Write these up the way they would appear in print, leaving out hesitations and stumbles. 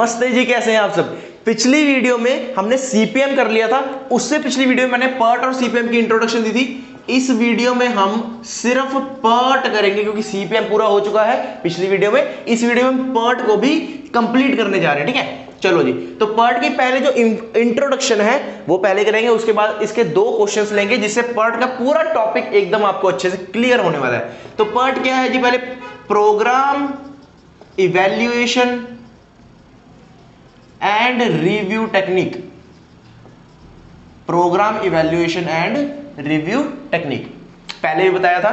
नमस्ते जी, कैसे हैं आप सब। पिछली वीडियो में हमने सीपीएम कर लिया था, उससे पिछली वीडियो में मैंने पर्ट और सीपीएम की इंट्रोडक्शन दी थी। इस वीडियो में हम सिर्फ पर्ट करेंगे क्योंकि सीपीएम पूरा हो चुका है पिछली वीडियो में। इस वीडियो में पर्ट को भी कंप्लीट करने जा रहे हैं, ठीक है। चलो जी, तो पर्ट की पहले जो इंट्रोडक्शन है वो पहले करेंगे, उसके बाद इसके दो क्वेश्चंस लेंगे जिससे पर्ट का पूरा टॉपिक एकदम आपको अच्छे से क्लियर होने वाला है। तो पर्ट क्या है जी, पहले programme evaluation and review technique. Programme evaluation and review technique पहले भी बताया था।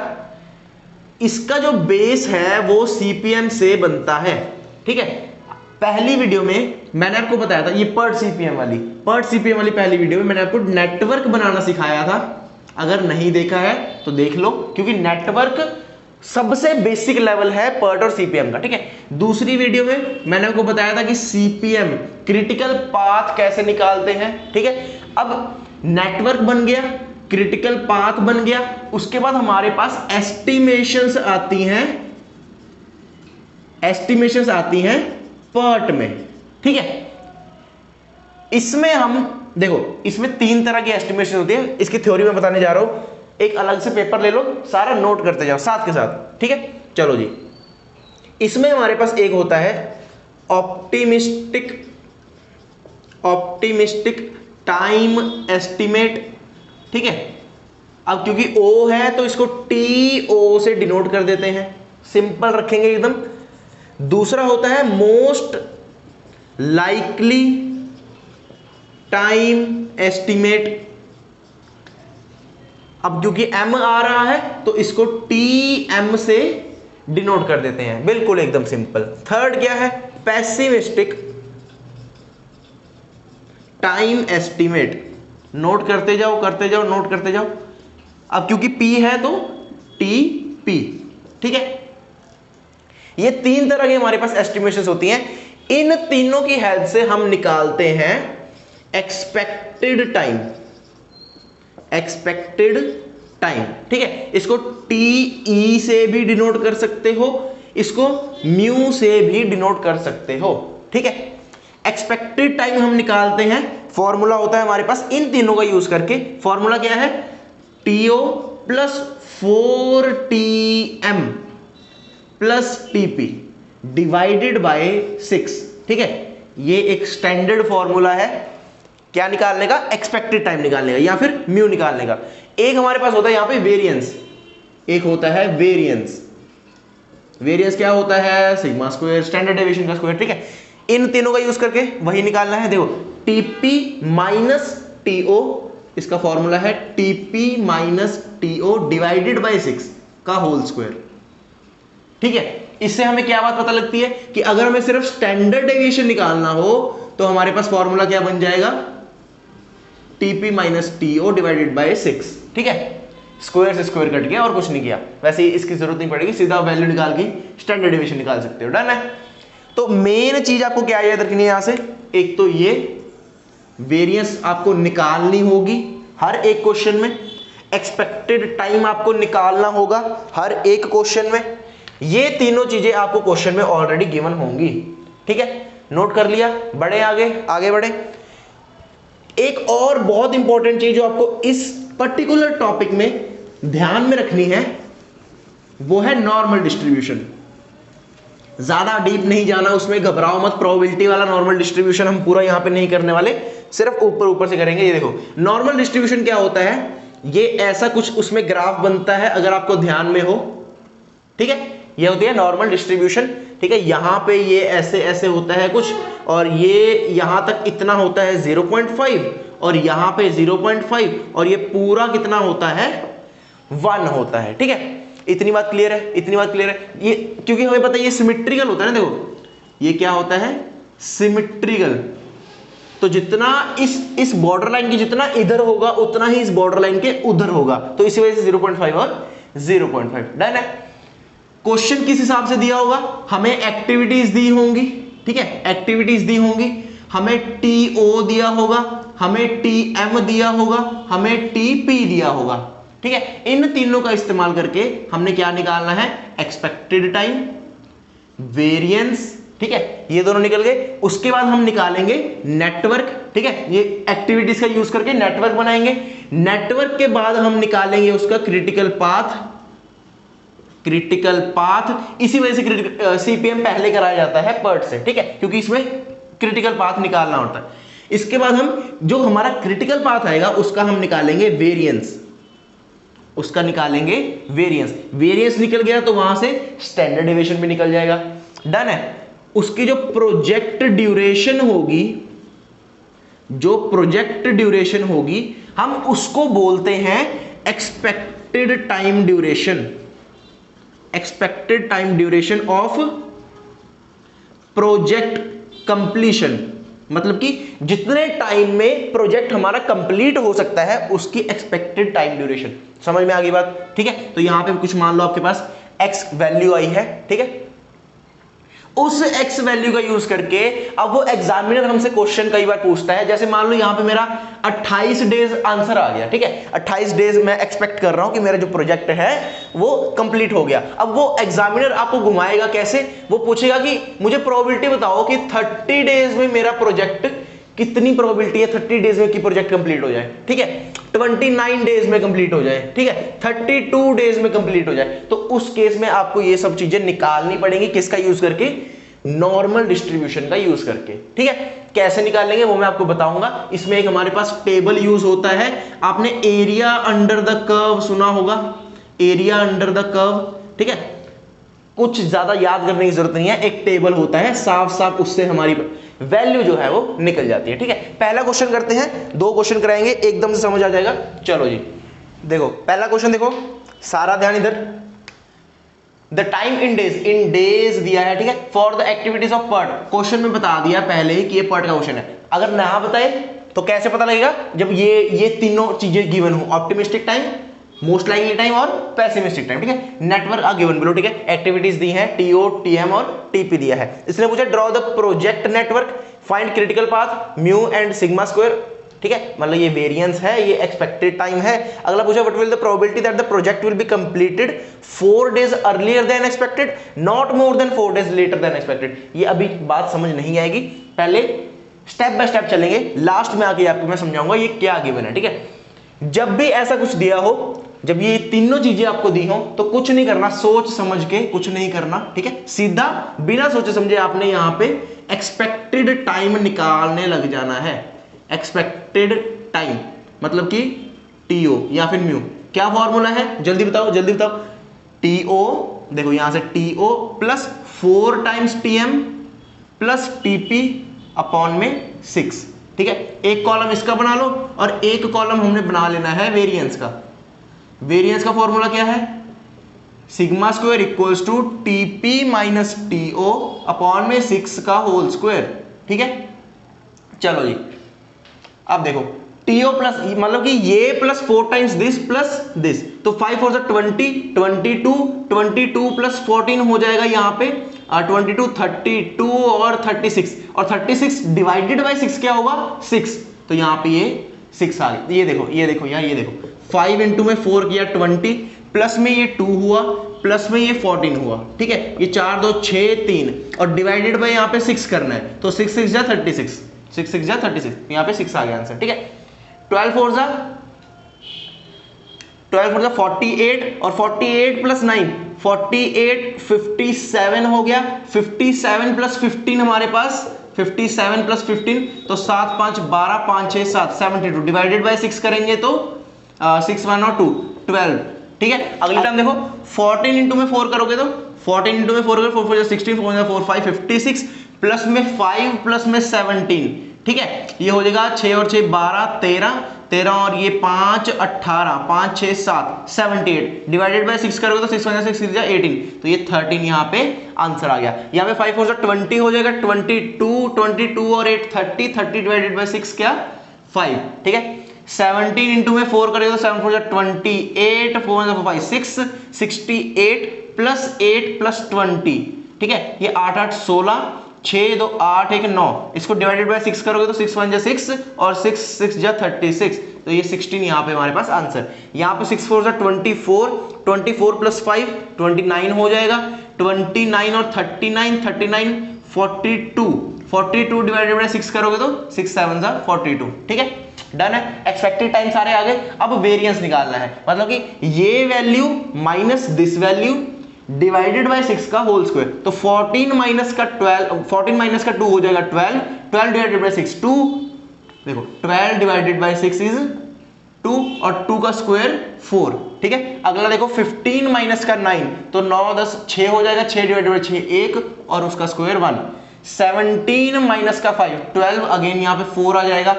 इसका जो बेस है वो सीपीएम से बनता है, ठीक है। पहली वीडियो में मैंने आपको बताया था, ये पर्ट सीपीएम वाली पहली वीडियो में मैंने आपको नेटवर्क बनाना सिखाया था। अगर नहीं देखा है तो देख लो, क्योंकि नेटवर्क सबसे बेसिक लेवल है पर्ट और सीपीएम का, ठीक है। दूसरी वीडियो में मैंने आपको बताया था कि सीपीएम क्रिटिकल पाथ कैसे निकालते हैं, ठीक है। अब नेटवर्क बन गया, क्रिटिकल पाथ बन गया, उसके बाद हमारे पास एस्टिमेशंस आती हैं पर्ट में, ठीक है। इसमें हम देखो, इसमें तीन तरह की एस्टिमेशन होती है। इसकी थ्योरी में बताने जा रहा हूं, एक अलग से पेपर ले लो, सारा नोट करते जाओ साथ के साथ, ठीक है। चलो जी, इसमें हमारे पास एक होता है ऑप्टिमिस्टिक टाइम एस्टिमेट, ठीक है। अब क्योंकि ओ है तो इसको टी-ओ से डिनोट कर देते हैं, सिंपल रखेंगे एकदम। दूसरा होता है मोस्ट लाइकली टाइम एस्टिमेट। अब क्योंकि एम आ रहा है तो इसको टी एम से डिनोट कर देते हैं, बिल्कुल एकदम सिंपल। थर्ड क्या है, पेसिमिस्टिक टाइम एस्टिमेट। नोट करते जाओ नोट करते जाओ। अब क्योंकि पी है तो टी पी, ठीक है। ये तीन तरह की हमारे पास एस्टिमेशंस होती हैं। इन तीनों की हेल्प से हम निकालते हैं एक्सपेक्टेड टाइम, ठीक है। इसको टी से भी डिनोट कर सकते हो, इसको म्यू से भी डिनोट कर सकते हो, ठीक है। एक्सपेक्टेड टाइम हम निकालते हैं, फॉर्मूला होता है हमारे पास इन तीनों का यूज करके। फॉर्मूला क्या है, T O plus 4TM plus T P divided by 6, ठीक है। ये एक स्टैंडर्ड फॉर्मूला है क्या निकालने का, एक्सपेक्टेड टाइम निकालने का या फिर म्यू निकालने का। एक हमारे पास होता है यहां पे वेरिएंस, एक होता है वेरिएंस क्या होता है, सिग्मा स्क्वायर, स्टैंडर्ड डेविएशन का स्क्वायर, ठीक है। इन तीनों का यूज करके वही निकालना है। देखो, टीपी माइनस टीओ, इसका फॉर्मूला है T P minus T O divided by 6 का होल स्क्वायर, ठीक है। इससे हमें क्या बात पता लगती है कि अगर हमें सिर्फ स्टैंडर्ड डेविएशन निकालना हो तो हमारे पास फॉर्मूला क्या बन जाएगा, T P minus T O divided by 6, ठीक है। स्क्वायर से स्क्वायर कट गया और कुछ नहीं किया, वैसे इसकी जरूरत नहीं पड़ेगी, सीधा वैल्यू निकाल के स्टैंडर्ड डेविएशन निकाल सकते हो, डन है। तो मेन चीज आपको क्या याद रखनी है यहां से, एक तो ये वेरिएंस आपको निकालनी होगी हर एक क्वेश्चन में, एक्सपेक्टेड टाइम आपको निकालना होगा हर एक क्वेश्चन में। ये तीनों चीजें आपको क्वेश्चन में ऑलरेडी गिवन होंगी, ठीक है। नोट कर लिया, बढ़े आगे बढ़े। एक और बहुत इंपॉर्टेंट चीज जो आपको इस पर्टिकुलर टॉपिक में ध्यान में रखनी है वो है नॉर्मल डिस्ट्रीब्यूशन। ज्यादा डीप नहीं जाना उसमें, घबराओ मत। प्रोबेबिलिटी वाला नॉर्मल डिस्ट्रीब्यूशन हम पूरा यहां पे नहीं करने वाले, सिर्फ ऊपर से करेंगे। ये देखो, नॉर्मल डिस्ट्रीब्यूशन क्या होता है, ये ऐसा कुछ उसमें ग्राफ बनता है, अगर आपको ध्यान में हो, ठीक है। ये होती है नॉर्मल डिस्ट्रीब्यूशन, ठीक है। यहां पे ये ऐसे होता है कुछ, और ये यहां तक इतना होता है 0.5, और यहां पे 0.5, और ये पूरा कितना होता है 1 होता है, ठीक है। इतनी बात क्लियर है। ये क्योंकि हमें पता है ये सिमेट्रिकल होता है ना, देखो ये क्या होता है, सिमेट्रिकल। तो जितना इस बॉर्डर लाइन की जितना इधर होगा उतना ही इस बॉर्डर लाइन के उधर होगा, तो इसी वजह से 0.5 और 0.5, डन है। क्वेश्चन किस हिसाब से दिया होगा, हमें एक्टिविटीज दी होंगी, ठीक है, एक्टिविटीज दी होंगी, हमें टीओ दिया होगा, हमें टीएम दिया होगा, हमें टीपी दिया होगा, ठीक है। इन तीनों का इस्तेमाल करके हमने क्या निकालना है, एक्सपेक्टेड टाइम, वेरिएंस ठीक है, ये दोनों निकल गए। उसके बाद हम निकालेंगे नेटवर्क, ठीक है, ये एक्टिविटीज का यूज करके नेटवर्क बनाएंगे। नेटवर्क के बाद हम निकालेंगे उसका क्रिटिकल पाथ, क्रिटिकल पाथ। इसी वजह से सीपीएम पहले कराया जाता है पर्ट से, ठीक है, क्योंकि इसमें क्रिटिकल पाथ निकालना होता है। इसके बाद हम जो हमारा क्रिटिकल पाथ आएगा उसका हम निकालेंगे वेरिएंस, उसका निकालेंगे वेरिएंस। वेरिएंस निकल गया तो वहां से स्टैंडर्ड डेविएशन भी निकल जाएगा। डन है। उसकी जो प्रोजेक्ट ड्यूरेशन होगी, जो प्रोजेक्ट ड्यूरेशन होगी, हम उसको बोलते हैं expected time duration, expected time duration of project completion. मतलब कि जितने टाइम में प्रोजेक्ट हमारा कंप्लीट हो सकता है उसकी एक्सपेक्टेड टाइम ड्यूरेशन। समझ में आ गई बात, ठीक है। तो यहां पे कुछ मान लो आपके पास एक्स वैल्यू आई है, ठीक है, उस एक्स वैल्यू का यूज करके अब वो एग्जामिनर हमसे क्वेश्चन कई बार पूछता है। जैसे मान लो यहां पे मेरा 28 डेज आंसर आ गया, ठीक है, 28 डेज मैं एक्सपेक्ट कर रहा हूं कि मेरा जो प्रोजेक्ट है वो कंप्लीट हो गया। अब वो एग्जामिनर आपको घुमाएगा कैसे, वो पूछेगा कि मुझे प्रोबेबिलिटी बताओ कि 30 डेज में मेरा प्रोजेक्ट, कितनी प्रोबेबिलिटी है 30 डेज में कि प्रोजेक्ट कंप्लीट हो जाए, ठीक है, 29 डेज में कंप्लीट हो जाए, ठीक है, 32 डेज में कंप्लीट हो जाए। तो उस केस में आपको ये सब चीजें निकालनी पड़ेंगी, किसका यूज करके, नॉर्मल डिस्ट्रीब्यूशन का यूज करके, ठीक है। कैसे निकालेंगे वो मैं आपको बताऊंगा। इसमें एक हमारे पास टेबल यूज होता है, आपने एरिया अंडर द कर्व सुना होगा, एरिया अंडर द कर्व, ठीक है, कुछ ज्यादा याद करने की जरूरत नहीं है, एक टेबल होता है, साफ साफ उससे हमारी वैल्यू जो है वो निकल जाती है, ठीक है। पहला क्वेश्चन करते हैं, 2 क्वेश्चन कराएंगे, एकदम से समझ आ जाएगा। चलो जी, देखो पहला क्वेश्चन, देखो सारा ध्यान इधर। द टाइम इन डेज दिया है, ठीक है, for the activities of PERT. Question में बता दिया पहले ही कि ये पर्ट का क्वेश्चन है। अगर ना बताए तो कैसे पता लगेगा, जब ये तीनों चीजें गिवन हो, optimistic time, most likely time और पेसिमिस्टिक टाइम, ठीक है। नेटवर्क आ गिवन बिलो, ठीक है, एक्टिविटीज दी हैं, टीओ, टीएम और टीपी दिया है। इसने पूछा draw the project network, find critical path, mu and sigma square, ठीक है, मतलब ये वेरिएंस है, ये एक्सपेक्टेड टाइम है। अगला पूछा what will the probability that the project will be completed 4 days earlier then expected, not more than 4 days later then expected. ये अभी बात समझ नहीं आएगी, पहले स्टेप बाय स्टेप चलेंगे, लास्ट में आके आपको मैं समझाऊंगा ये क्या गिवन है, ठीक है। जब भी ऐसा कुछ दिया हो, जब ये तीनों चीजें आपको दी हो तो कुछ नहीं करना, सोच समझ के कुछ नहीं करना, ठीक है, सीधा बिना सोचे समझे आपने यहां पे एक्सपेक्टेड टाइम निकालने लग जाना है। एक्सपेक्टेड टाइम मतलब कि टीओ या फिर म्यू। क्या फॉर्मूला है, जल्दी बताओ जल्दी बताओ। टीओ, देखो यहां से T O plus 4 times T M plus T P upon में 6, ठीक है। एक कॉलम इसका बना लो और एक कॉलम हमने बना लेना है वेरिएंस का। वेरिएंस का फॉर्मूला क्या है, sigma square equals to T P minus T O upon में 6 का होल स्क्वायर, ठीक है। चलो जी, अब देखो टीओ प्लस मतलब कि ये plus 4 times this plus this, तो 5 4 20, 22 प्लस 14 हो जाएगा यहाँ पे 22, 32 और 36, और 36 डिवाइडेड बाय 6 क्या होगा 6, तो यहाँ पे ये 6 आ गया। ये देखो यार, ये देखो 5 इंटू में 4 किया 20, प्लस में ये 2 हुआ, प्लस में ये 14 हुआ, ठीक है, ये 4 2 6 3 और डिवाइडेड बाय यहाँ पे 6 करना है, तो 6 6 जा 36, 6 6 जा 36, यहाँ पे 6 आ गया आंसर, ठीक है। 12 4 जा 48 और 48 प्लस 9 48 57 हो गया। 57 प्लस 15 हमारे पास 57 प्लस 15 तो 7 5 12 5 6 7 72 डिवाइडेड बाय 6 करेंगे तो 6 1 और 2 12, ठीक है। अगले टाइम देखो 14 इंटू में 4 करोगे तो 14 इंटू में 4 करोगे 4 4 16 4 4 5 56 प्लस में 5 प्लस में 17, ठीक है, ये हो जाएगा 6 और 6 12 13 और ये 5 18 5 6 7 78 डिवाइडेड बाय 6 करोगे तो 6 1 6 6 18, तो ये 13 यहाँ पे आंसर आ गया। यहाँ पे 5 4 20 हो जाएगा 22 और 8 30 डिवाइडेड बाय 6 क्या 5, ठीक है। 17 इंटू में 4 करेगा तो 7 4 28 4 5 6 68 प्लस 8 प्लस 20, ठीक है, ये 8 8 16 6 2 8 1 9, इसको डिवाइडेड बाय 6 करोगे तो 6 1 जा 6 और 6 6 जा 36, तो ये 16 यहाँ पे हमारे पास आंसर। यहाँ पे 6 4 जा 24 प्लस 5 29 हो जाएगा, 29 और 39 42 डिवाइडेड बाय 6 करोगे तो 6 7 जा 42, ठीक है, डन है। एक्सपेक्टेड टाइम सारे आ गए। अब वेरिएंस निकालना है, मतलब कि ये value minus this value divided by 6 का होल स्क्वायर। तो 14 माइनस का 2 हो जाएगा 12 डिवाइडेड बाय 6 2, देखो 12 डिवाइडेड बाय 6 इज 2 और 2 का स्क्वायर 4, ठीक है। अगला देखो 15 माइनस का 9, तो 9 10 6 हो जाएगा, 6 डिवाइडेड बाय 6 1 और उसका स्क्वायर 1। 17 माइनस का 5 12, अगेन यहाँ पे 4 आ जाएगा।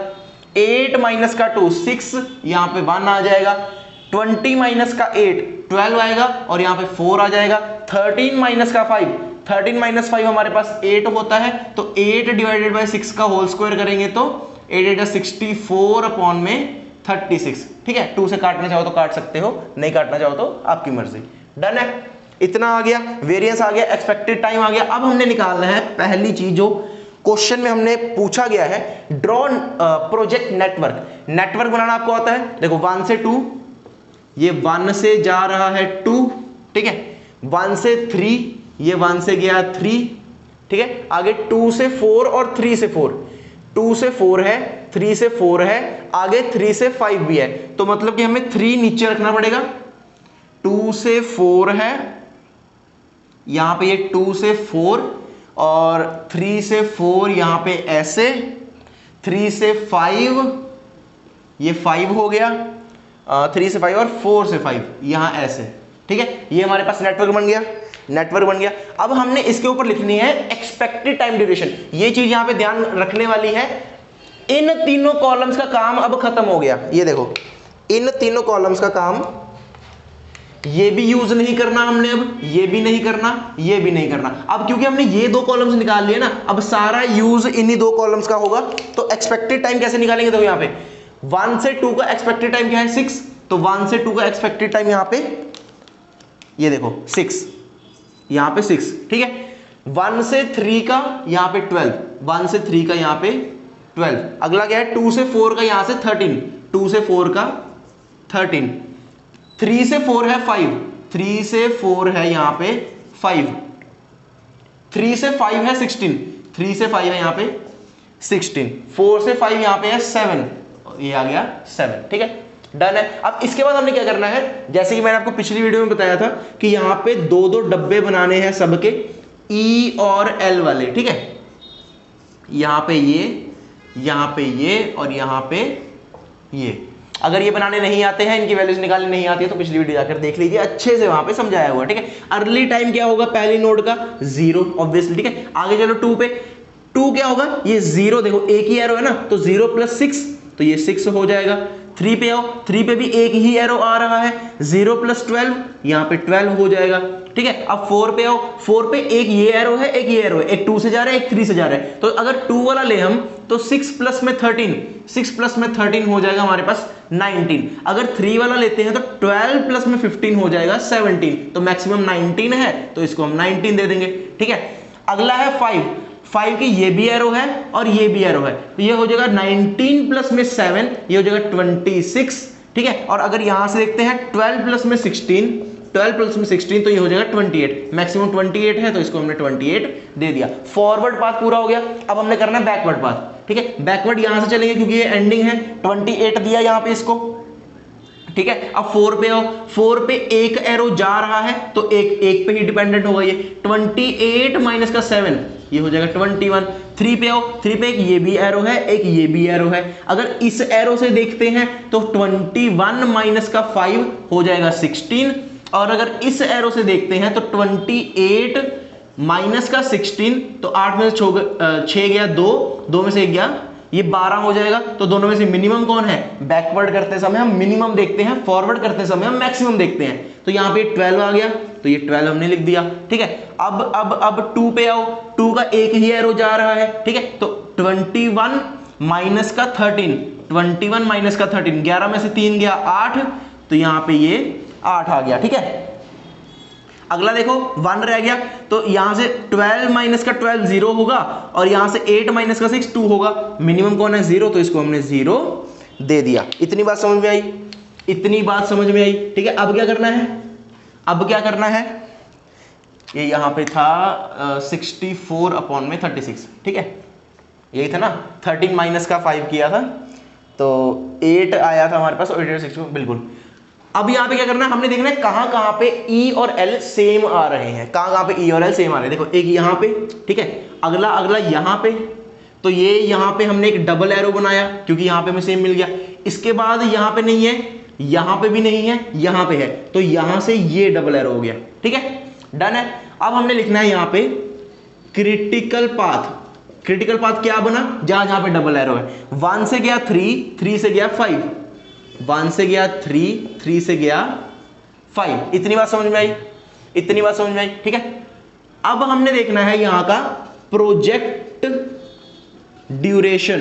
8 माइनस का 2 6, यहाँ पे 1 आ जाएगा। 20 माइनस का 8 12 आएगा और यहाँ पे 4 आ जाएगा। 13 माइनस का 5, 13 माइनस 5 हमारे पास 8 होता है, तो 8 डिवाइडेड बाय 6 का होल स्क्वायर करेंगे तो 8 8 64 अपॉन में 36, ठीक है। 2 से काटना चाहो तो काट सकते हो, नहीं काटना चाहो तो आपकी मर्जी, डन है। इतना आ गया, वेरिएंस आ गया, एक्सपेक्टेड टाइम आ गया। अब हमने निकालना है पहली चीज जो क्वेश्चन में हमने पूछा गया है, ड्रॉ प्रोजेक्ट नेटवर्क। नेटवर्क बनाना आपको आता है, देखो 1 से 2, ये 1 से जा रहा है 2, ठीक है। 1 से 3, ये 1 से गया 3, ठीक है। आगे 2 से 4 और 3 से 4, 2 से 4 है, 3 से 4 है, आगे 3 से 5 भी है, तो मतलब कि हमें 3 नीचे रखना पड़ेगा। 2 से 4 है, यहां पे ये 2 से 4 और 3 से 4 यहां पे ऐसे, 3 से 5 ये 5 हो गया, 3 से 5 और 4 से 5 यहां ऐसे, ठीक है। ये हमारे पास नेटवर्क बन गया, नेटवर्क बन गया। अब हमने इसके ऊपर लिखनी है एक्सपेक्टेड टाइम ड्यूरेशन। ये चीज यहां पे ध्यान रखने वाली है। इन तीनों कॉलम्स का काम अब खत्म हो गया, ये देखो इन तीनों कॉलम्स का काम, ये भी यूज नहीं करना हमने, अब ये भी नहीं करना, ये भी नहीं करना। अब क्योंकि हमने ये 2 कॉलम्स निकाल लिए ना, अब सारा यूज इन्हीं 2 कॉलम्स का होगा। तो एक्सपेक्टेड टाइम कैसे निकालेंगे, देखो यहां पे 1 से 2 का एक्सपेक्टेड टाइम क्या है 6, तो 1 से 2 का एक्सपेक्टेड टाइम यहां पे ये देखो 6, यहां पे 6, ठीक है। 1 से 3 का यहां पे 12, 1 से 3 का यहां पे 12। अगला क्या है 2 से 4 का यहां से 13, 2 से 4 का 13। 3 से 4 है 5, 3 से 4 है यहां पे 5। 3 से 5 है 16, 3 से 5 है यहां पे 16। 4 से 5 यहां पे है 7, ये आ गया 7, ठीक है, डन है। अब इसके बाद हमने क्या करना है, जैसे कि मैंने आपको पिछली वीडियो में बताया था कि यहां पे 2-2 डब्बे बनाने हैं सबके, ई और एल वाले, ठीक है। यहां पे ये, यहां पे ये और यहां पे ये। अगर ये बनाने नहीं आते हैं, इनकी वैल्यूज निकालनी नहीं आती है, तो पिछली वीडियो जाकर देख लीजिए, अच्छे से वहां पे समझाया हुआ, ठीक है। अर्ली टाइम क्या होगा पहली नोड का 0 ऑब्वियसली, ठीक है। आगे चलो 2 पे, 2 क्या होगा, ये 0, देखो एक ही एरो है ना, तो 0 + 6 तो ये 6 हो जाएगा। 3 पे आओ, 3 पे भी एक ही एरो आ रहा है, 0 + 12 यहाँ पे 12 हो जाएगा, ठीक है। अब 4 पे आओ, 4 पे एक ये एरो है, एक ये एरो है, एक 2 से जा रहा है, एक 3 से जा रहा है। तो अगर 2 वाला ले हम तो 6 + में 13, 6 + में 13 हो जाएगा हमारे पास 19। अगर 3 वाला लेते हैं तो 12 + में 15 हो जाएगा 17, तो मैक्सिमम 19 है, तो इसको हम 19 दे देंगे, ठीक है। अगला है 5 की ये भी एरो है और ये भी एरो है, तो ये हो जाएगा 19 + में 7, ये हो जाएगा 26, ठीक है। और अगर यहां से देखते हैं 12 + में 16, 12 + में 16 तो ये हो जाएगा 28, मैक्सिमम 28 है, तो इसको हमने 28 दे दिया। फॉरवर्ड पाथ पूरा हो गया। अब हमने करना है बैकवर्ड पाथ, ठीक है। बैकवर्ड यहां से चलेंगे क्योंकि ये एंडिंग है, 28 दिया यहां पे इसको, ठीक है। अब 4 पे आओ, 4 पे एक एरो जा रहा है, तो एक पे ही डिपेंडेंट होगा ये, 28 - का 7 ये हो जाएगा 21। 3 पे आओ, 3 पे एक ये भी एरो है, एक ये भी एरो है। अगर इस एरो से देखते हैं तो 21 - का 5 हो जाएगा 16, और अगर इस एरो से देखते हैं तो 28 - का 16, तो 8 में से 6 गया 2 में से 1 गया, ये 12 हो जाएगा। तो दोनों में से मिनिमम कौन है, बैकवर्ड करते समय हम मिनिमम देखते हैं, फॉरवर्ड करते समय हम मैक्सिमम देखते हैं। तो यहाँ पे 12 आ गया, तो ये 12 हमने लिख दिया, ठीक है। अब 2 पे आओ, 2 का एक ही एरो जा रहा है, ठीक है। तो 21 - का 13, 21 - का 13, 11 में से 3 गया 8, तो यहाँ पे ये 8 आ गया, ठीक है। अगला देखो 1 रह गया, तो यहां से 12 - का 12 0 होगा, और यहां से 8 - का 6 2 होगा, मिनिमम कौन है 0, तो इसको हमने 0 दे दिया। इतनी बात समझ में आई, इतनी बात समझ में आई, ठीक है। अब क्या करना है, अब क्या करना है, ये यहाँ पे था 64 अपॉन में 36, ठीक है, यही था ना। 13 माइनस का 5 किया था तो 8 आया था हमारे पास, 8 बिल्कुल। अब यहाँ पे क्या करना है, हमने देखना है कहाँ कहाँ पे E और L सेम आ रहे हैं, कहाँ कहाँ पे E और L सेम आ रहे हैं। देखो एक यहाँ पे, ठीक है, अगला अगला यहाँ पे, तो ये यहाँ पे हमने एक डबल एरो बनाया क्योंकि यहाँ पे हमें सेम मिल गया। इसके बाद यहाँ पे नहीं है, यहाँ पे भी नहीं है, यहाँ पे है, तो यहाँ से ये डबल एरो हो गया, ठीक है, डन है। अब हमने लिखना है यहाँ पे क्रिटिकल पाथ। क्रिटिकल पाथ क्या बना, जहां जहां पे डबल एरो है। 1 से गया 3, 3 से गया 5, 1 से गया 3, 3 से गया 5। इतनी बात समझ में आई, इतनी बात समझ में आई, ठीक है। अब हमने देखना है यहां का प्रोजेक्ट ड्यूरेशन,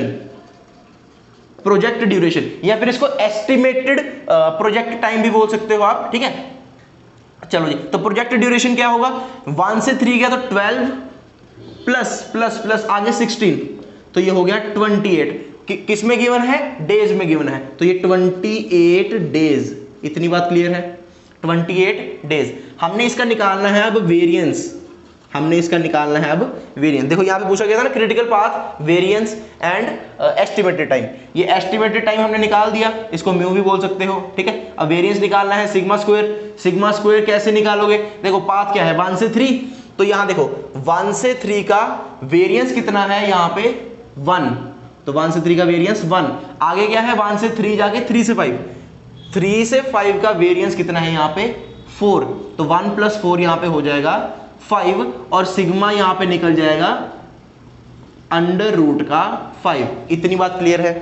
प्रोजेक्ट ड्यूरेशन या फिर इसको एस्टिमेटेड प्रोजेक्ट टाइम भी बोल सकते हो आप, ठीक है। चलो जी, तो प्रोजेक्ट ड्यूरेशन क्या होगा, 1 से 3 गया तो 12 प्लस प्लस प्लस आगे 16, तो ये हो गया 28। किस में गिवन है, डेज में गिवन है, तो ये 28 डेज। इतनी बात क्लियर है, 28 डेज। हमने इसका निकालना है अब वेरिएंस, हमने इसका निकालना है अब वेरिएंस। देखो यहाँ पे पूछा गया था ना critical path, variance and estimated time. ये एस्टिमेटेड टाइम हमने निकाल दिया, इसको म्यू भी बोल सकते हो, ठीक है। अब वेरिएंस निकालना है सिग्मा स्क्वायर। सिग्मा स्क्वायर कैसे निकालोगे, देखो पाथ क्या है 1 से 3, तो यहां देखो 1 से 3 का वेरिएंस कितना है, यहां पे 1, तो 1 से 3 का वेरिएंस 1। आगे क्या है 1 से 3 जाके 3 से 5, 3 से 5 का वेरिएंस कितना है यहां पे 4, तो 1 प्लस 4 यहां पे हो जाएगा 5, और सिग्मा यहां पे निकल जाएगा अंडर रूट का 5। इतनी बात क्लियर है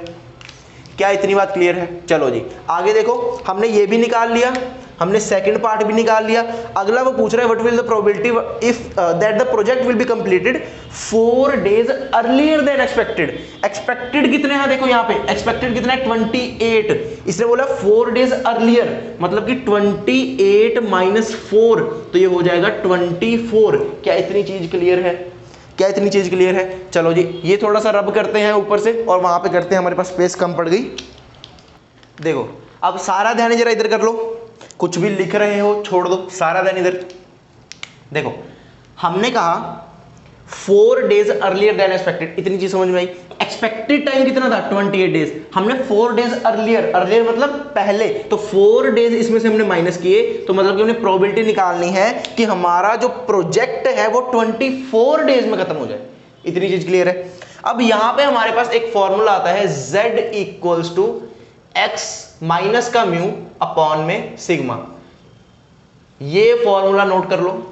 क्या, इतनी बात क्लियर है। चलो जी आगे देखो, हमने ये भी निकाल लिया, हमने सेकंड पार्ट भी निकाल लिया। अगला वो पूछ रहा है what will the probability if that the project will be completed 4 days earlier then expected. Expected कितने हैं, देखो यहाँ पे एक्सपेक्टेड कितना है 28, इसने बोला 4 डेज अर्लियर, मतलब कि 28 माइनस 4, तो ये हो जाएगा 24। क्या इतनी चीज क्लियर है, क्या इतनी चीज क्लियर है। चलो जी ये थोड़ा सा रब करते हैं ऊपर से और वहां पे करते हैं, हमारे पास स्पेस कम पड़ गई। देखो अब सारा ध्यान जरा इधर कर लो, कुछ भी लिख रहे हो छोड़ दो, सारा ध्यान इधर देखो। हमने कहा 4 डेज अर्लियर देन एक्सपेक्टेड, इतनी चीज समझ में आई। एक्सपेक्टेड टाइम कितना था 28 डेज, हमने 4 डेज अर्लियर, अर्लियर मतलब पहले, तो 4 डेज इसमें से हमने माइनस किए, तो मतलब कि हमने प्रोबेबिलिटी निकालनी है कि हमारा जो प्रोजेक्ट है वो 24 डेज में खत्म हो जाए। इतनी चीज क्लियर है। अब यहां पे हमारे पास एक फॉर्मूला आता है z equals to x minus का म्यू अपॉन में सिग्मा। ये फॉर्मूला नोट कर लो,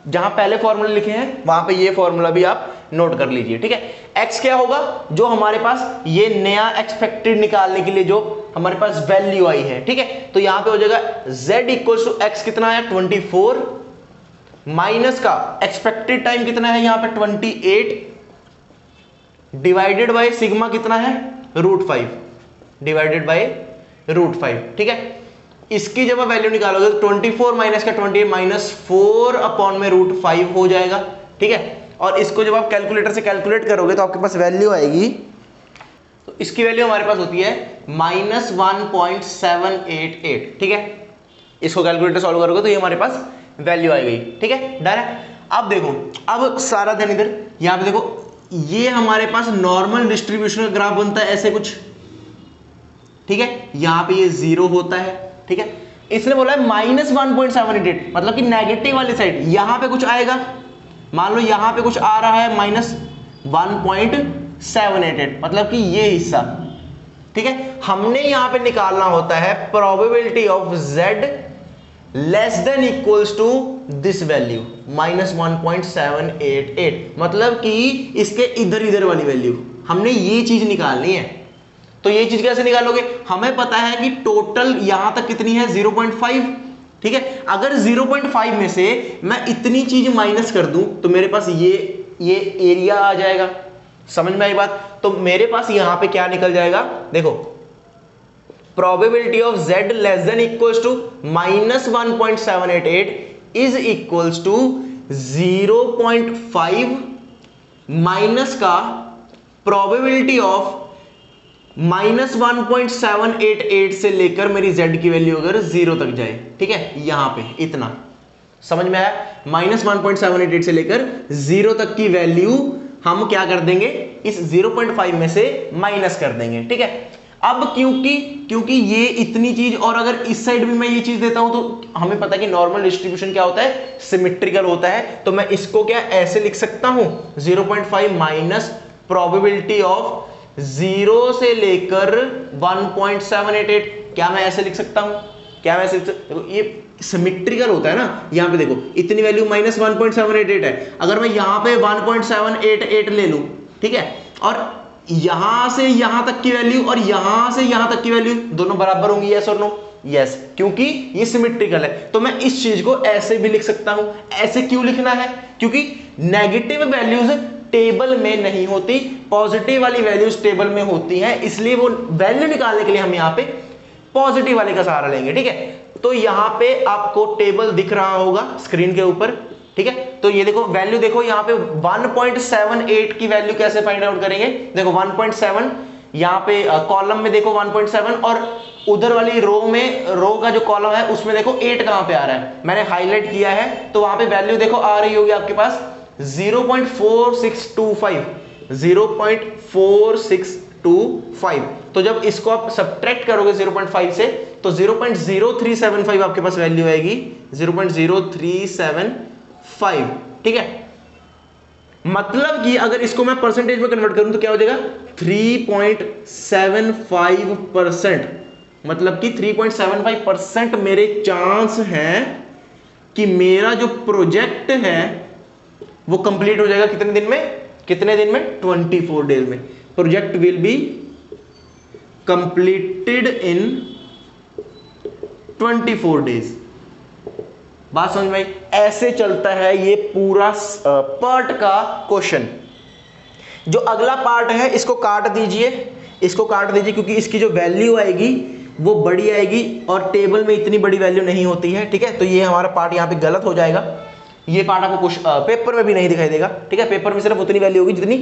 जहां पहले फॉर्मूले लिखे हैं वहां पे ये फॉर्मूला भी आप नोट कर लीजिए, ठीक है। x क्या होगा, जो हमारे पास ये नया एक्सपेक्टेड निकालने के लिए जो हमारे पास वैल्यू आई है, ठीक है, तो यहां पे हो जाएगा z इक्वल्स टू x कितना है 24 माइनस का एक्सपेक्टेड टाइम कितना है यहां पे 28 डिवाइडेड बाय सिग्मा कितना है √5 डिवाइडेड बाय √5, ठीक है। इसकी जब आप वैल्यू निकालोगे तो 24 माइनस का 28 माइनस 4 अपॉन में √5 हो जाएगा, ठीक है। और इसको जब आप कैलकुलेटर से कैलकुलेट करोगे तो आपके पास वैल्यू आएगी, तो इसकी वैल्यू हमारे पास होती है -1.788, ठीक है। इसको कैलकुलेटर सॉल्व करोगे तो ये हमारे पास वैल्यू आई गई, ठीक है, डन है। अब देखो, अब सारा ध्यान इधर, यहां पे देखो, ये हमारे पास नॉर्मल डिस्ट्रीब्यूशन का ग्राफ बनता है ऐसे कुछ, ठीक है। यहां पे ये 0 होता है, ठीक है। इसने बोला है -1.788, मतलब कि नेगेटिव वाली साइड यहां पे कुछ आएगा, मान लो यहां पे कुछ आ रहा है -1.788, मतलब कि ये हिस्सा, ठीक है। हमने यहां पे निकालना होता है probability of z less than equals to this value -1.788, मतलब कि इसके इधर इधर वाली वैल्यू हमने ये चीज निकालनी है। तो ये चीज कैसे निकालोगे, हमें पता है कि टोटल यहां तक कितनी है 0.5, ठीक है। अगर 0.5 में से मैं इतनी चीज माइनस कर दूं तो मेरे पास ये एरिया आ जाएगा, समझ में आई बात। तो मेरे पास यहां पे क्या निकल जाएगा, देखो probability of z less than equals to -1.788 is equals to 0.5 minus का प्रोबेबिलिटी ऑफ -1.788 से लेकर मेरी z की वैल्यू अगर 0 तक जाए, ठीक है, यहां पे इतना, समझ में आया? -1.788 से लेकर 0 तक की वैल्यू हम क्या कर देंगे, इस 0.5 में से माइनस कर देंगे, ठीक है। अब क्योंकि ये इतनी चीज, और अगर इस साइड भी मैं ये चीज देता हूं तो हमें पता है कि नॉर्मल डिस्ट्रीब्यूशन क्या होता है, सिमेट्रिकल होता है। तो मैं इसको क्या ऐसे लिख सकता हूं, 0.5 माइनस प्रोबेबिलिटी ऑफ 0 से लेकर 1.788, क्या मैं ऐसे लिख सकता हूं? क्या मैं ऐसे देखो, ये सिमेट्रिकल होता है ना। यहां पे देखो इतनी वैल्यू -1.788 है, अगर मैं यहां पे 1.788 ले लूं, ठीक है, और यहां से यहां तक की वैल्यू और यहां से यहां तक की वैल्यू दोनों बराबर होंगी, यस और नो? यस, क्योंकि ये सिमेट्रिकल है। तो मैं इस चीज को ऐसे भी लिख सकता हूं। ऐसे क्यों लिखना है? क्योंकि नेगेटिव वैल्यूज टेबल में नहीं होती, पॉजिटिव वाली वैल्यूज टेबल में होती हैं, इसलिए वो वैल्यू निकालने के लिए हम यहां पे पॉजिटिव वाले का सहारा लेंगे, ठीक है। तो यहां पे आपको टेबल दिख रहा होगा स्क्रीन के ऊपर, ठीक है। तो ये देखो वैल्यू, देखो यहां पे 1.78 की वैल्यू कैसे फाइंड आउट करेंगे, देखो 1.7 यहां पे कॉलम में देखो 1.7, और उधर वाली रो में, रो का जो कॉलम है उसमें देखो 8 कहां पे आ रहा है, मैंने हाईलाइट किया है। तो वहां पे वैल्यू देखो आ रही होगी आपके पास 0.4625, 0.4625। तो जब इसको आप सब्ट्रैक्ट करोगे 0.5 से तो 0.0375 आपके पास वैल्यू आएगी, 0.0375, ठीक है। मतलब कि अगर इसको मैं परसेंटेज में कन्वर्ट करूं तो क्या हो जाएगा, 3.75%। मतलब कि 3.75% मेरे चांस हैं कि मेरा जो प्रोजेक्ट है वो कंप्लीट हो जाएगा कितने दिन में, 24 डेज में। Project will be completed in 24 days. बात समझ में आई? ऐसे चलता है ये पूरा पार्ट का क्वेश्चन। जो अगला पार्ट है इसको काट दीजिए, इसको काट दीजिए, क्योंकि इसकी जो वैल्यू आएगी वो बड़ी आएगी और टेबल में इतनी बड़ी वैल्यू नहीं होती है, ठीक है। तो ये हमारा पार्ट यहाँ पे गलत हो जाएगा। ये पार्ट आपको पेपर में भी नहीं दिखाई देगा, ठीक है। पेपर में सिर्फ उतनी वैल्यू होगी जितनी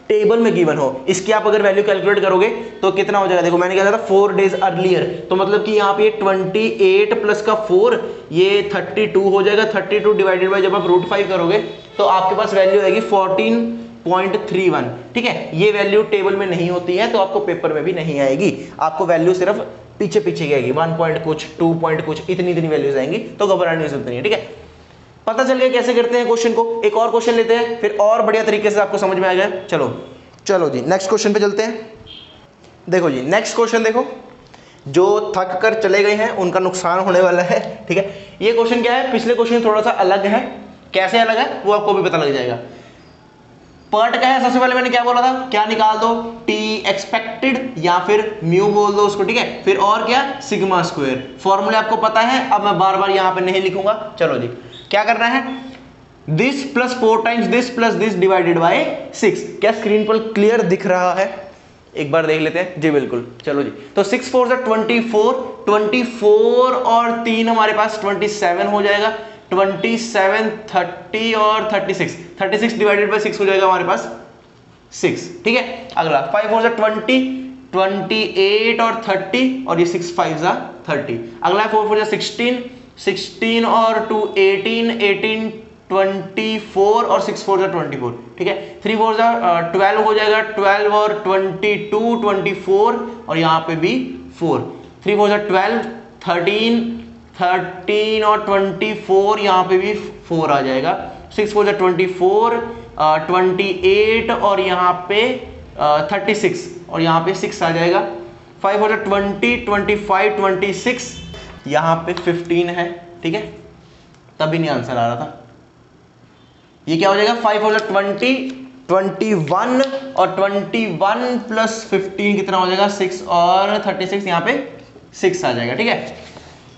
टेबल में गिवन हो। इसकी आप अगर वैल्यू कैलकुलेट करोगे तो कितना हो जाएगा, देखो मैंने कहा था 4 डेज अर्लियर, तो मतलब कि यहाँ पे 28 प्लस का 4 ये 32 हो जाएगा। 32 डिवाइडेड बाय जब आप √5 करोगे तो आपके पास वैल्यू आएगी 14.31, ठीक है। ये वैल्यू टेबल में नहीं होती है तो आपको पेपर में भी नहीं आएगी, आपको वैल्यू सिर्फ पीछे पीछे की आएगी, 1 पॉइंट कुछ, 2 पॉइंट कुछ, इतनी वैल्यूज आएंगी। तो घबराने की जरूरत नहीं है, ठीक है। पता चल गया कैसे करते हैं क्वेश्चन को। एक और क्वेश्चन लेते हैं, फिर और बढ़िया तरीके से आपको समझ में आ जाए। चलो जी नेक्स्ट क्वेश्चन पे चलते हैं। देखो जी नेक्स्ट क्वेश्चन, देखो जो थक कर चले गए हैं उनका नुकसान होने वाला है, ठीक है। ये क्वेश्चन क्या है, पिछले क्वेश्चन थोड़ा सा अलग है। कैसे अलग है वो आपको भी पता लग जाएगा। पार्ट का है, सबसे पहले मैंने क्या बोला था, क्या निकाल दो, टी एक्सपेक्टेड या फिर म्यू बोल दो उसको, ठीक है। फिर और क्या, सिग्मा स्क्वायर। फॉर्मूले आपको पता है, अब मैं बार बार यहां पे नहीं लिखूंगा। चलो जी क्या करना है, this plus 4 times this plus this divided by 6। क्या स्क्रीन पर क्लियर दिख रहा है? एक बार देख लेते हैं जी, बिल्कुल। चलो जी, तो 6 4 से 24, 24 और 3 हमारे पास 27 हो जाएगा। 27, 30 और 36, 36 डिवाइडेड बाय 6 हो जाएगा हमारे पास 6, ठीक है। अगला 5 4 से 20, 28 और 30 और ये 6 5 जा 30। अगला 4 4 से 16, 16 और 2 18, 18 24 और 6 4 जा 24, ठीक है। 3 4 जा 12 हो जाएगा, 12 और 22 24 और यहाँ पे भी 4। 3 4 जा 12, 13 13 और 24 यहाँ पे भी 4 आ जाएगा। 6 4 जा 24, 28 और यहाँ पे 36 और यहाँ पे 6 आ जाएगा। 5 4 जा 20, 25 26, यहाँ पे 15 है, ठीक है। तभी नहीं आंसर आ रहा था। ये क्या हो जाएगा, 5 4 जा 20, 21 और 21 प्लस 15 कितना हो जाएगा, 6 और 36, यहाँ पे 6 आ जाएगा, ठीक है।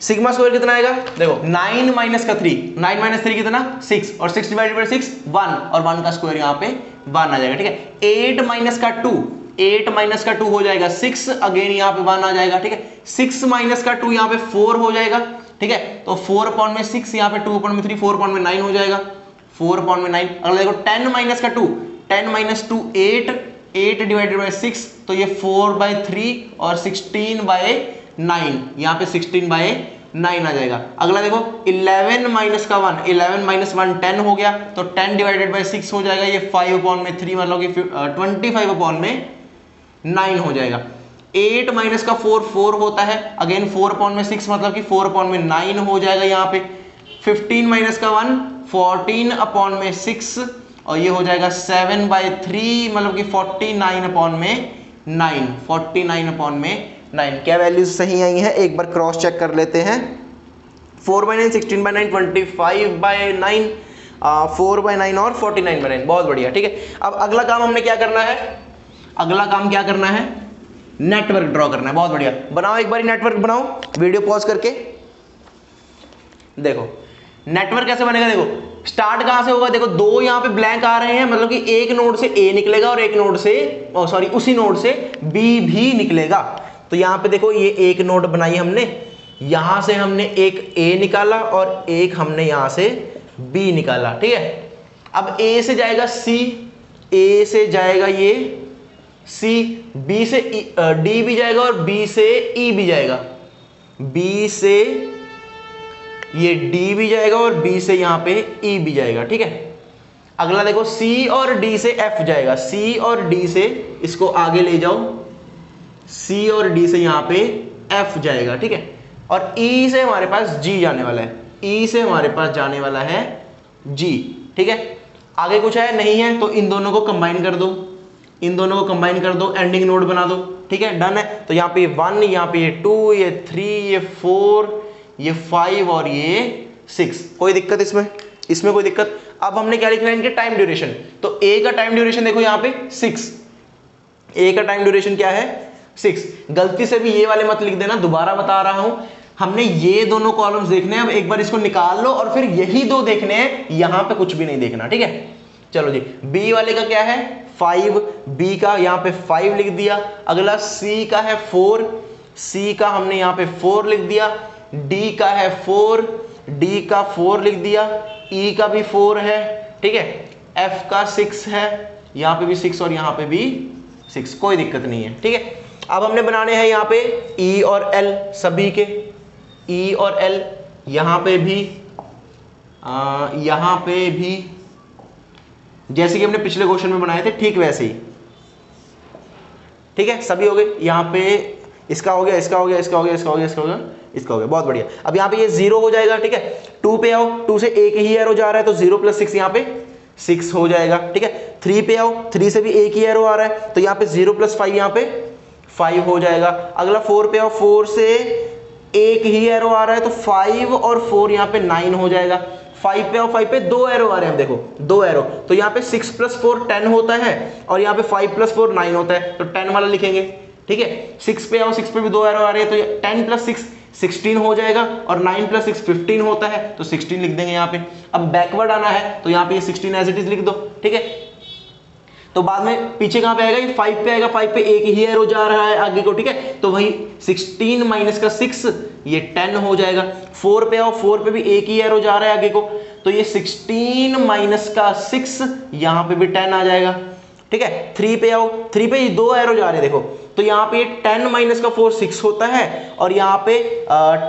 सिग्मा स्क्वायर कितना आएगा, देखो 9 माइनस का 3, 9 माइनस 3 कितना 6 और 6 डिवाइडेड बाय 6 1 और 1 का स्क्वायर यहाँ पे 1 आ जाएगा, ठीक है। 8 माइनस का 2, 8 माइनस का 2 हो जाएगा 6, अगेन यहाँ पे 1 आ जाएगा, ठीक है। 6 माइनस का 2 यहाँ पे 4 हो जाएगा, ठीक है। तो 4 अपॉन में 6, यहाँ पे 2 अपॉन में 3, 4 अपॉन में 9 हो जाएगा, 4 अपॉन में 9। अगला देखो 10 माइनस का 2, 10 माइनस 2 8, 8 डिवाइडेड बाय 6 तो ये 4/3 और 16/9, यहाँ पे 16/9 9 आ जाएगा। अगला देखो 11 माइनस का 1, 11 माइनस 1 10 हो गया, तो 10 डिवाइडेड बाई 6 हो जाएगा, ये 5/3 मतलब कि 25/9 हो जाएगा। 8 माइनस का 4 4 होता है, अगेन 4/6 मतलब कि 4/9 हो जाएगा यहाँ पे। 15 माइनस का 1 14/6 और ये हो जाएगा 7/3 मतलब कि 49/9, 49/9। क्या वैल्यूज सही आई हैं एक बार क्रॉस चेक कर लेते हैं। 4/9, 16/9, 25/9, 4/9 और 49/9। बहुत बढ़िया, ठीक है। अब अगला काम हमने क्या करना है, अगला काम क्या करना है, नेटवर्क ड्रॉ करना है। बहुत बढ़िया, बनाओ एक बार नेटवर्क बनाओ, वीडियो पॉज करके देखो नेटवर्क कैसे बनेगा। देखो स्टार्ट कहां से होगा, देखो दो यहां पे ब्लैंक आ रहे हैं, मतलब कि एक नोड से ए निकलेगा और एक नोड से सॉरी उसी नोड से बी भी निकलेगा। तो यहां पे देखो ये एक नोड बनाई हमने, यहां से हमने एक ए निकाला और एक हमने यहां से बी निकाला, ठीक है। अब ए से जाएगा सी, ए से जाएगा ये सी, बी से डी भी जाएगा और बी से ई भी जाएगा, बी से ये डी भी जाएगा और बी से यहां पे ई भी जाएगा, ठीक है। अगला देखो सी और डी से एफ जाएगा, सी और डी से इसको आगे ले जाओ, सी और डी से यहां पे एफ जाएगा, ठीक है। और ई से हमारे पास जी जाने वाला है, ई से हमारे पास जाने वाला है जी, ठीक है। आगे कुछ है नहीं है, तो इन दोनों को कंबाइन कर दो, इन दोनों को कंबाइन कर दो, एंडिंग नोड बना दो, ठीक है, डन है। तो यहाँ पे 1, यहाँ पे 2, ये 3, ये 4, ये 5 और ये 6। कोई दिक्कत इसमें, इसमें कोई दिक्कत। अब हमने क्या लिखना है इनके टाइम ड्यूरेशन, तो ए का टाइम ड्यूरेशन देखो यहाँ पे 6, ए का टाइम ड्यूरेशन क्या है 6। गलती से भी ये वाले मत लिख देना, दोबारा बता रहा हूं, हमने ये दोनों कॉलम्स देखने हैं, अब एक बार इसको निकाल लो और फिर यही दो देखने हैं, यहां पे कुछ भी नहीं देखना, ठीक है। चलो जी, बी वाले का क्या है 5, बी का यहाँ पे 5 लिख दिया। अगला सी का है 4, सी का हमने यहाँ पे 4 लिख दिया। डी का है 4, डी का 4 लिख दिया। ई का भी 4 है, ठीक है। एफ का 6 है, यहाँ पे भी 6 और यहाँ पे भी 6, कोई दिक्कत नहीं है, ठीक है। अब हमने बनाने हैं यहाँ पे ई और एल सभी के, ई और एल यहाँ पे भी, यहाँ पे भी जैसे कि हमने पिछले क्वेश्चन में बनाए थे ठीक वैसे ही, ठीक है। सभी हो गए, यहाँ पे इसका हो गया, इसका हो गया, इसका हो गया, इसका हो गया, इसका हो गया, इसका हो गया, बहुत बढ़िया। अब यहाँ पे ये 0 हो जाएगा, ठीक है। 2 पे आओ, 2 से एक ही एरो जा रहा है तो 0 + 6 यहाँ पे 6 हो जाएगा, ठीक है। 3 पे आओ, 3 से भी एक ही एरो आ रहा है तो यहाँ पे 0 + 5 यहाँ पे 5 हो जाएगा। अगला 4 पे आओ, 4 से एक ही एरो आ रहा है तो 5 और 4 यहाँ पे 9 हो जाएगा। 5 पे आओ, 5 पे 2 एरो आ रहे हैं, देखो 2 एरो, तो यहाँ पे 6 + 4 10 होता है और यहाँ पे 5 + 4 9 होता है, तो 10 वाला लिखेंगे, ठीक है। 6 पे आओ, 6 पे भी 2 एरो आ रहे हैं तो 10 + 6 16 हो जाएगा और 9 + 6 15 होता है तो 16 लिख देंगे यहाँ पे। अब बैकवर्ड आना है तो यहाँ पे ये 16 एज इट इज लिख दो, ठीक है। तो बाद में पीछे कहां पे आएगा, ये 5 पे आएगा, 5 पे एक ही एरो जा रहा है आगे को, ठीक है। तो वही 16 - का 6 ये 10 हो जाएगा। 4 पे आओ, 4 पे भी एक ही एरो जा रहा है आगे को, तो ये 16 - का 6 यहां पे भी 10 आ जाएगा, ठीक है। 3 पे आओ, 3 पे ये 2 एरो जा रहे हैं, देखो, तो यहाँ पे 10 - का 4 6 होता है और यहाँ पे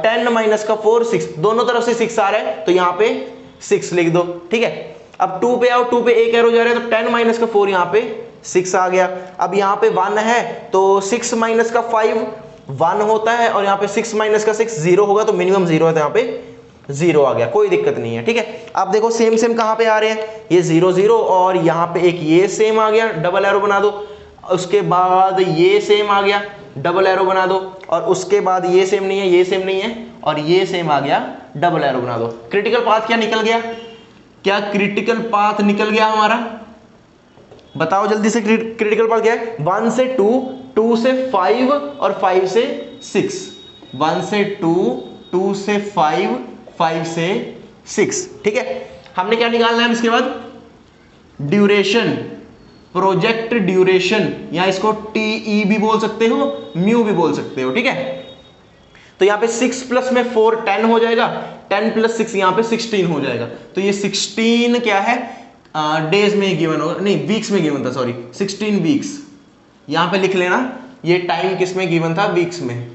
10 - का 4 6, दोनों तरफ से 6 आ रहा है तो यहाँ पे 6 लिख दो, ठीक है। अब 2 पे आओ, 2 पे एक एरो जा रहा है तो 10 - का 4 यहाँ पे 6 आ गया। अब यहाँ पे 1 है तो 6 - का 5 1 होता है और यहाँ पे 6 - का 6 0 होगा तो मिनिमम 0 है तो यहाँ पे 0 आ गया, कोई दिक्कत नहीं है, ठीक है। अब देखो सेम सेम कहाँ पे आ रहे हैं, ये 0 0 और यहाँ पे एक ये सेम आ गया, डबल एरो बना दो। उसके बाद ये सेम आ गया, डबल एरो बना दो। और उसके बाद ये सेम नहीं है, ये सेम नहीं है और ये सेम आ गया, डबल एरो बना दो। क्रिटिकल पाथ क्या निकल गया, क्या क्रिटिकल पाथ निकल गया हमारा, बताओ जल्दी से। क्रिटिकल पाथ क्या है, 1 से 2, 2 से 5 और 5 से 6, 1 से 2, 2 से 5, 5 से 6, ठीक है। हमने क्या निकालना है इसके बाद, ड्यूरेशन, प्रोजेक्ट ड्यूरेशन, या इसको टीई भी बोल सकते हो, म्यू भी बोल सकते हो, ठीक है। तो यहाँ पे 6 + में 4 10 हो जाएगा, 10 + 6 यहाँ पे 16 हो जाएगा। तो ये 16 क्या है, डेज में गिवन होगा, नहीं वीक्स में गिवन था, सॉरी 16 वीक्स, यहाँ पे लिख लेना। ये टाइम किस में गिवन था, वीक्स में,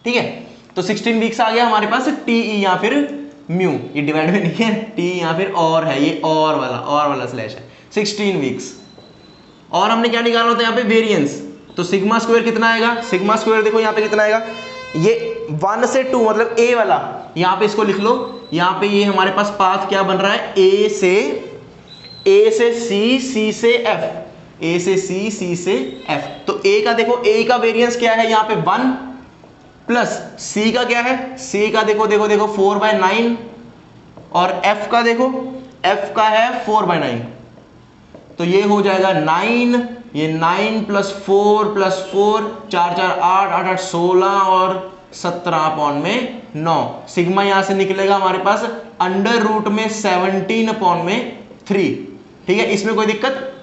ठीक है। तो 16 वीक्स आ गया हमारे पास टी या फिर म्यू, ये डिवाइड में नहीं है, टी या फिर और है, ये और वाला स्लैश है 16 वीक्स। और हमने क्या निकालना होता है यहाँ पे वेरिएंस, तो सिग्मा स्क्वायर कितना आएगा, सिग्मा स्क्वायर देखो यहाँ पे कितना आएगा, ये 1 से 2 मतलब ए वाला, यहाँ पे इसको लिख लो, यहाँ पे ये हमारे पास पाथ क्या बन रहा है, ए से सी, सी से एफ, ए से सी, सी से एफ। तो ए का देखो, ए का वेरिएंस क्या है यहाँ पे 1 प्लस सी का क्या है, सी का देखो 4/9 और एफ का देखो, एफ का है 4/9, तो ये हो जाएगा 9, ये 9 + 4 + 4 4 4 8 8 8 16 और 17/9। सिग्मा यहां से निकलेगा हमारे पास √17/3। ठीक है, इसमें कोई दिक्कत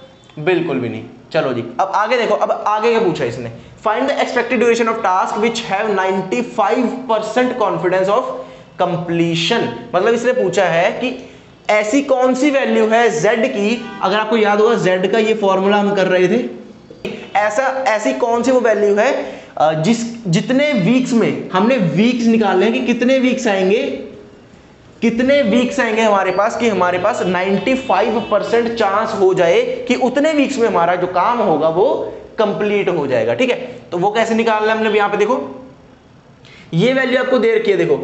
बिल्कुल भी नहीं। चलो जी, अब आगे देखो, अब आगे क्या पूछा इसने, find the expected duration of task which have 95% confidence of completion. मतलब इसने पूछा है कि ऐसी कौन सी वैल्यू है z की, अगर आपको याद होगा z का ये फॉर्मूला हम कर रहे थे, ऐसी कौन सी वो वैल्यू है जितने वीक्स में, हमने वीक्स निकाले हैं कि कितने वीक्स आएंगे हमारे पास, कि हमारे पास 95% चांस हो जाए कि उतने वीक्स में हमारा जो काम होगा वो कंप्लीट हो जाएगा। ठीक है, तो वो कैसे निकालना है हमने, यहां पे देखो ये वैल्यू आपको दे रखी है, देखो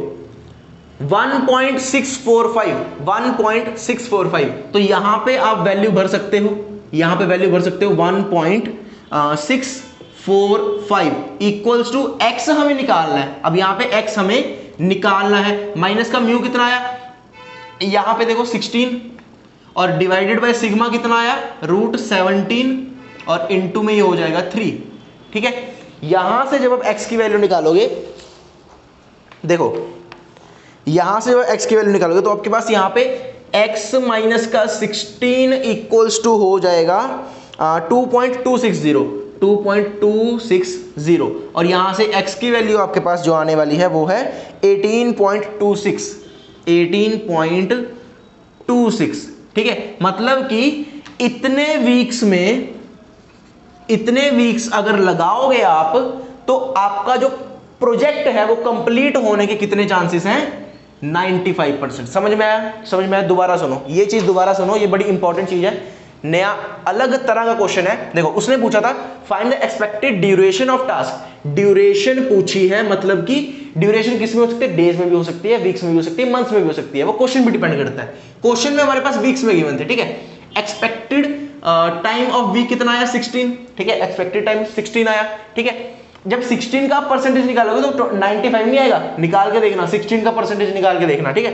1.645, तो यहां पे आप वैल्यू भर सकते हो, 1.645 इक्वल्स टू x हमें निकालना है। अब यहां पे x हमें निकालना है, माइनस का म्यू कितना आया, यहां पे देखो 16 और डिवाइडेड बाय सिग्मा कितना आया √17 और इनटू में ये हो जाएगा 3। ठीक है, यहां से जब आप x की वैल्यू निकालोगे, देखो यहां से जब x की वैल्यू निकालोगे तो आपके पास यहां पे x माइनस का 16 इक्वल्स टू हो जाएगा 2.260 और यहां से x की वैल्यू आपके पास जो आने वाली है वो है 18.26। ठीक है, मतलब कि इतने वीक्स अगर लगाओगे आप, तो आपका जो प्रोजेक्ट है वो कंप्लीट होने के कितने चांसेस हैं, 95%। समझ में आया? दोबारा सुनो, ये चीज दोबारा सुनो, ये बड़ी इंपॉर्टेंट चीज है, नया अलग तरह का क्वेश्चन है। देखो उसने पूछा था find the expected duration of task, duration पूछी है, मतलब कि ड्यूरेशन किस में हो सकती है, डेज में भी हो सकती है, वीक्स में भी हो सकती है, मंथ्स में भी हो सकती है, वो क्वेश्चन पे डिपेंड करता है। क्वेश्चन में हमारे पास वीक्स में गिवन थे। ठीक है, एक्सपेक्टेड टाइम ऑफ वीक कितना आया 16। ठीक है, एक्सपेक्टेड टाइम 16 आया। ठीक है, जब 16 का परसेंटेज निकालोगे तो 95 नहीं आएगा, निकाल के देखना, 16 का परसेंटेज निकाल के देखना। ठीक है,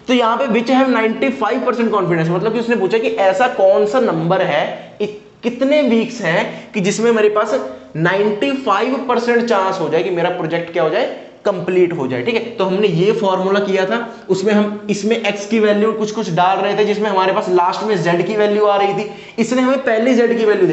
तो यहां पे विच हैव 95% कॉन्फिडेंस, मतलब कि उसने पूछा कि ऐसा कौन सा नंबर है, कितने वीक्स हैं कि जिसमें मेरे पास 95% चांस हो जाए कि मेरा प्रोजेक्ट क्या हो जाए, कंप्लीट हो जाए। ठीक है, तो हमने ये फॉर्मूला किया था, उसमें हम इसमें x की वैल्यू कुछ डाल रहे थे, जिसमें हमारे पास लास्ट में z की वैल्यू आ रही थी। इसने हमें पहली z की वैल्यू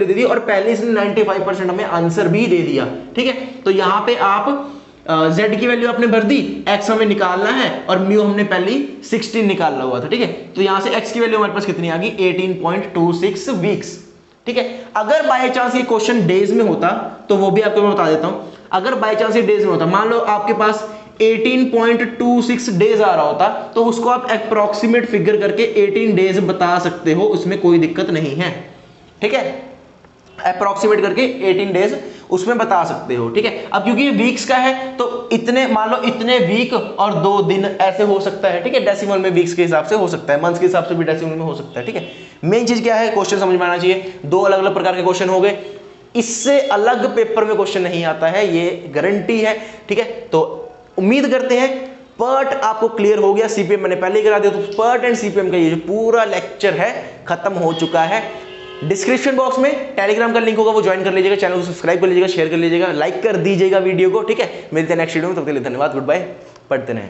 दे दी, और पहले इसने 95% हमें आंसर भी दे दिया। ठीक है, तो यहां पे आप z की वैल्यू आपने भर दी, x हमें निकालना है और म्यू हमने पहली 16 निकालना हुआ था। ठीक है, तो यहां से x की वैल्यू हमारे पास कितनी आ गई, 18.26 वीक्स। ठीक है, अगर बाय चांस ये क्वेश्चन डेज में होता तो वो भी आपको मैं बता देता हूं, अगर बाय चांस ये डेज में होता, मान लो आपके पास 18.26 डेज आ रहा होता, तो उसको आप अप्रोक्सीमेट फिगर करके 18 डेज बता सकते हो, उसमें कोई दिक्कत नहीं है। ठीक है, अप्रोक्सीमेट करके 18 डेज उसमें बता सकते हो। ठीक है, अब क्योंकि ये वीक्स का है तो इतने, मान लो इतने वीक और 2 दिन ऐसे हो सकता है। ठीक है, डेसिमल में वीक्स के हिसाब से हो सकता है, मंथ्स के हिसाब से भी डेसिमल में हो सकता है। ठीक है, मेन चीज क्या है, क्वेश्चन समझ में आना चाहिए। 2 अलग अलग प्रकार के क्वेश्चन हो गए, इससे अलग पेपर में क्वेश्चन नहीं आता है, ये गारंटी है। ठीक है, तो उम्मीद करते हैं पर्ट आपको क्लियर हो गया। सीपीएम मैंने पहले ही करा दिया, तो पर्ट एंड सीपीएम का ये जो पूरा लेक्चर है खत्म हो चुका है। डिस्क्रिप्शन बॉक्स में टेलीग्राम का लिंक होगा, वो ज्वाइन कर लीजिएगा, चैनल को सब्सक्राइब कर लीजिएगा, शेयर कर लीजिएगा, लाइक कर दीजिएगा वीडियो को। ठीक है, मिलते हैं नेक्स्ट वीडियो में, तब तक के लिए धन्यवाद, गुड बाय, पढ़ते रहें।